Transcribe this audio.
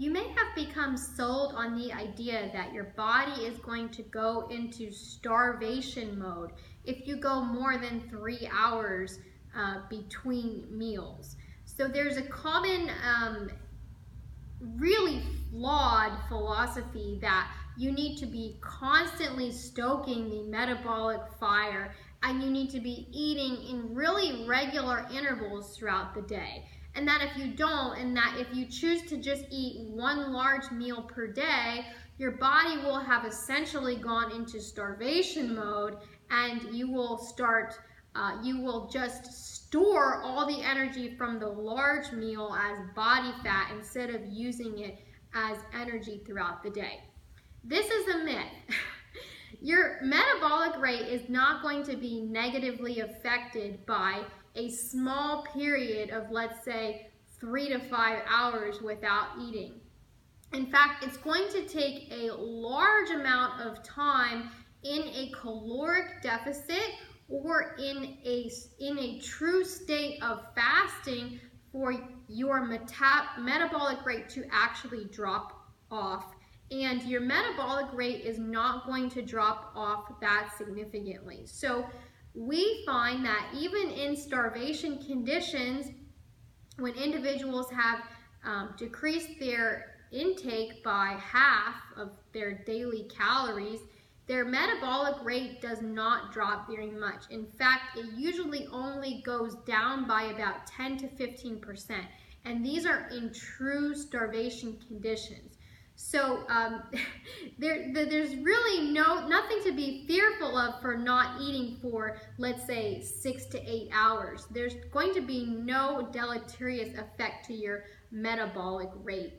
You may have become sold on the idea that your body is going to go into starvation mode if you go more than 3 hours between meals. So there's a common, really flawed philosophy that you need to be constantly stoking the metabolic fire, and you need to be eating in really regular intervals throughout the day. And that if you don't, and that if you choose to just eat one large meal per day, your body will have essentially gone into starvation mode, and you will just store all the energy from the large meal as body fat instead of using it as energy throughout the day. This is a myth. Your metabolic rate is not going to be negatively affected by a small period of, let's say, 3 to 5 hours without eating. In fact, it's going to take a large amount of time in a caloric deficit or in a true state of fasting for your metabolic rate to actually drop off. And your metabolic rate is not going to drop off that significantly. So we find that even in starvation conditions, when individuals have decreased their intake by half of their daily calories, their metabolic rate does not drop very much. In fact, it usually only goes down by about 10 to 15%. And these are in true starvation conditions. So there's really nothing to be fearful of for not eating for, let's say, 6 to 8 hours. There's going to be no deleterious effect to your metabolic rate.